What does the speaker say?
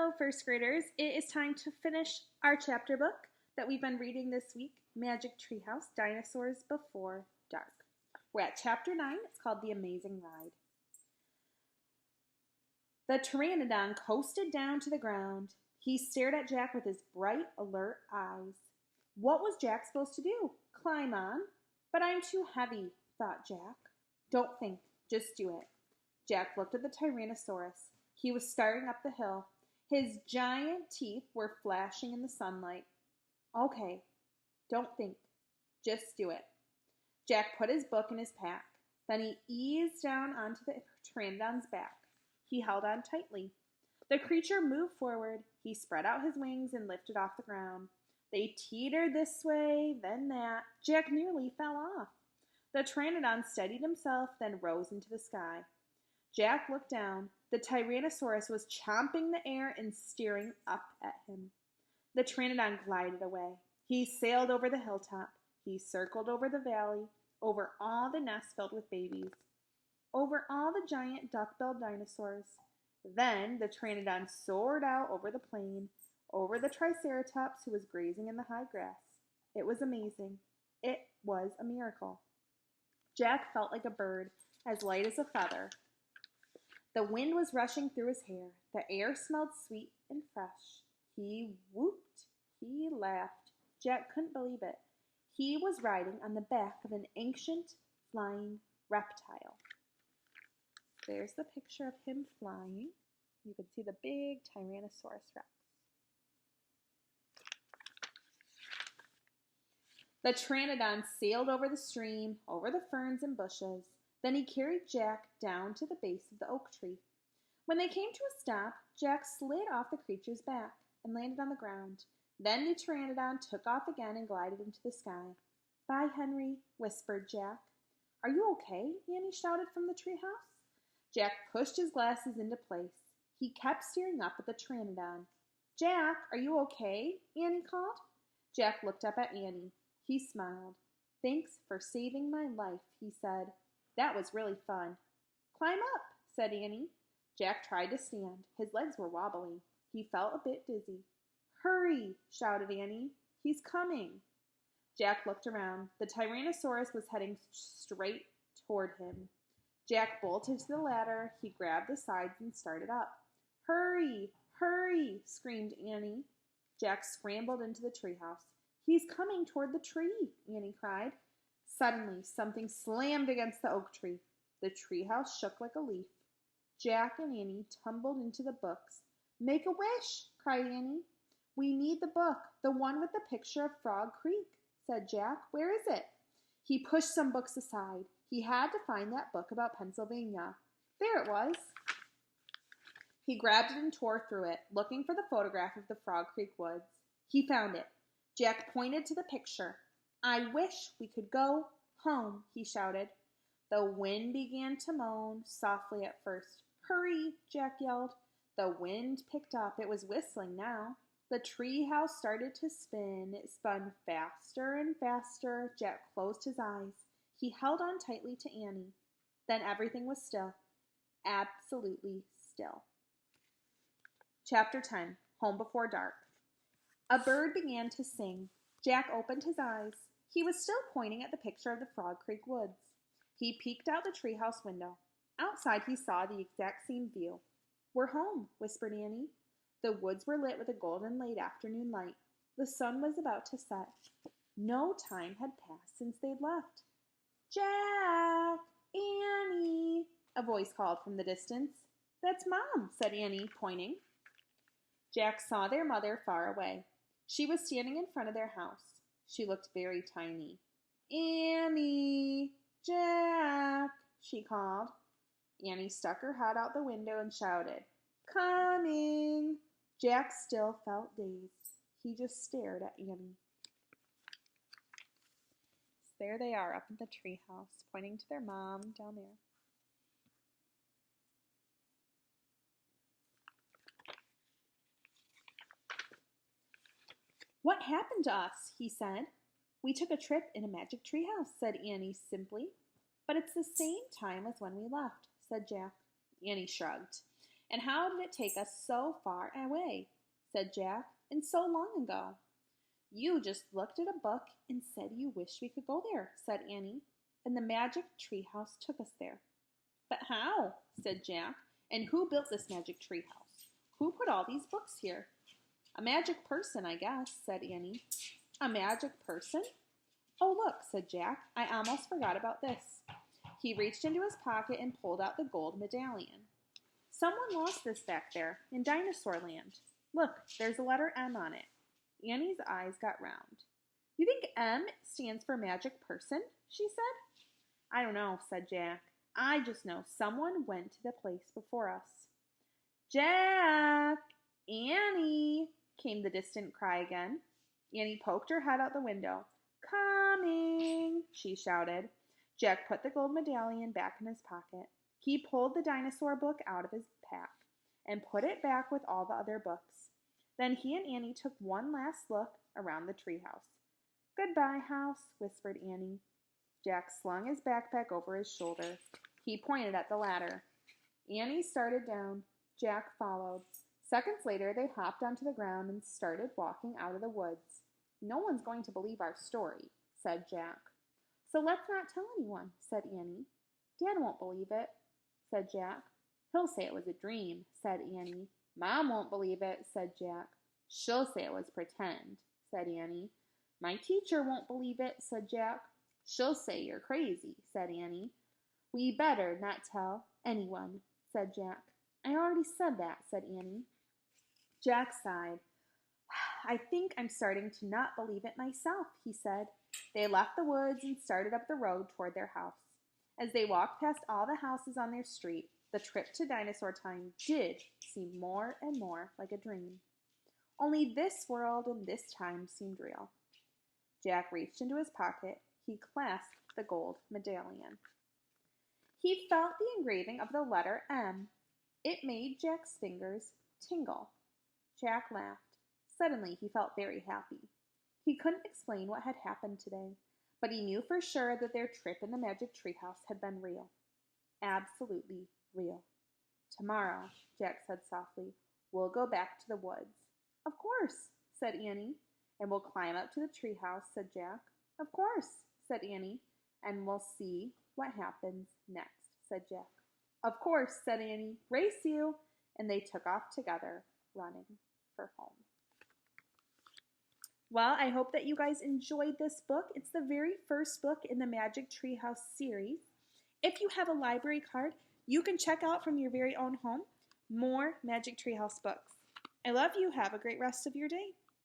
Hello, first graders. It is time to finish our chapter book that we've been reading this week, Magic Treehouse, Dinosaurs Before Dark. We're at chapter 9. It's called The Amazing Ride. The pteranodon coasted down to the ground. He stared at Jack with his bright, alert eyes. What was Jack supposed to do? Climb on? But I'm too heavy, thought Jack. Don't think, just do it. Jack looked at the Tyrannosaurus. He was starting up the hill. His giant teeth were flashing in the sunlight. Okay, don't think, just do it. Jack put his book in his pack. Then he eased down onto the pteranodon's back. He held on tightly. The creature moved forward. He spread out his wings and lifted off the ground. They teetered this way, then that. Jack nearly fell off. The pteranodon steadied himself, then rose into the sky. Jack looked down. The Tyrannosaurus was chomping the air and staring up at him. The pteranodon glided away. He sailed over the hilltop. He circled over the valley, over all the nests filled with babies, over all the giant duck-billed dinosaurs. Then the pteranodon soared out over the plain, over the Triceratops who was grazing in the high grass. It was amazing. It was a miracle. Jack felt like a bird, as light as a feather. The wind was rushing through his hair. The air smelled sweet and fresh. He whooped. He laughed. Jack couldn't believe it. He was riding on the back of an ancient flying reptile. There's the picture of him flying. You can see the big Tyrannosaurus Rex. The pteranodon sailed over the stream, over the ferns and bushes. Then he carried Jack down to the base of the oak tree. When they came to a stop, Jack slid off the creature's back and landed on the ground. Then the pteranodon took off again and glided into the sky. "Bye, Henry," whispered Jack. "Are you okay?" Annie shouted from the treehouse. Jack pushed his glasses into place. He kept staring up at the pteranodon. "Jack, are you okay?" Annie called. Jack looked up at Annie. He smiled. "Thanks for saving my life," he said. "That was really fun." "Climb up," said Annie. Jack tried to stand. His legs were wobbly. He felt a bit dizzy. "Hurry," shouted Annie. "He's coming." Jack looked around. The Tyrannosaurus was heading straight toward him. Jack bolted to the ladder. He grabbed the sides and started up. "Hurry, hurry," screamed Annie. Jack scrambled into the treehouse. "He's coming toward the tree," Annie cried. Suddenly, something slammed against the oak tree. The treehouse shook like a leaf. Jack and Annie tumbled into the books. "Make a wish," cried Annie. "We need the book, the one with the picture of Frog Creek," said Jack. "Where is it?" He pushed some books aside. He had to find that book about Pennsylvania. There it was. He grabbed it and tore through it, looking for the photograph of the Frog Creek woods. He found it. Jack pointed to the picture. "I wish we could go home," he shouted. The wind began to moan, softly at first. "Hurry," Jack yelled. The wind picked up. It was whistling now. The treehouse started to spin. It spun faster and faster. Jack closed his eyes. He held on tightly to Annie. Then everything was still. Absolutely still. Chapter 10, Home Before Dark. A bird began to sing. Jack opened his eyes. He was still pointing at the picture of the Frog Creek woods. He peeked out the treehouse window. Outside, he saw the exact same view. "We're home," whispered Annie. The woods were lit with a golden late afternoon light. The sun was about to set. No time had passed since they'd left. "Jack! Annie!" a voice called from the distance. "That's Mom," said Annie, pointing. Jack saw their mother far away. She was standing in front of their house. She looked very tiny. "Annie! Jack!" she called. Annie stuck her head out the window and shouted, "Coming!" Jack still felt dazed. He just stared at Annie. So there they are up in the treehouse, pointing to their mom down there. "What happened to us?" he said. "We took a trip in a magic treehouse," said Annie simply. "But it's the same time as when we left," said Jack. Annie shrugged. And how did it take us so far away? Said Jack, and so long ago. You just looked at a book and said you wished we could go there, said Annie, and the magic treehouse took us there. But how? Said Jack, and who built this magic treehouse? Who put all these books here? A magic person, I guess, said Annie. A magic person? Oh, look, said Jack, I almost forgot about this. He reached into his pocket and pulled out the gold medallion. Someone lost this back there in Dinosaur Land. Look, there's a letter M on it. Annie's eyes got round. You think M stands for magic person? She said. I don't know, said Jack. I just know someone went to the place before us. Jack! Annie! Came the distant cry again. Annie poked her head out the window. Coming! She shouted. Jack put the gold medallion back in his pocket. He pulled the dinosaur book out of his pack and put it back with all the other books. Then he and Annie took one last look around the treehouse. Goodbye, house, whispered Annie. Jack slung his backpack over his shoulder. He pointed at the ladder. Annie started down. Jack followed. Seconds later, they hopped onto the ground and started walking out of the woods. No one's going to believe our story, said Jack. So let's not tell anyone, said Annie. Dad won't believe it, said Jack. He'll say it was a dream, said Annie. Mom won't believe it, said Jack. She'll say it was pretend, said Annie. My teacher won't believe it, said Jack. She'll say you're crazy, said Annie. We better not tell anyone, said Jack. I already said that, said Annie. Jack sighed. I think I'm starting to not believe it myself, he said. They left the woods and started up the road toward their house. As they walked past all the houses on their street, the trip to Dinosaur Time did seem more and more like a dream. Only this world and this time seemed real. Jack reached into his pocket. He clasped the gold medallion. He felt the engraving of the letter M. It made Jack's fingers tingle. Jack laughed. Suddenly, he felt very happy. He couldn't explain what had happened today, but he knew for sure that their trip in the magic treehouse had been real. Absolutely real. Tomorrow, Jack said softly, we'll go back to the woods. Of course, said Annie. And we'll climb up to the treehouse, said Jack. Of course, said Annie. And we'll see what happens next, said Jack. Of course, said Annie. Race you. And they took off together, running for home. Well, I hope that you guys enjoyed this book. It's the very first book in the Magic Treehouse series. If you have a library card, you can check out from your very own home more Magic Treehouse books. I love you. Have a great rest of your day.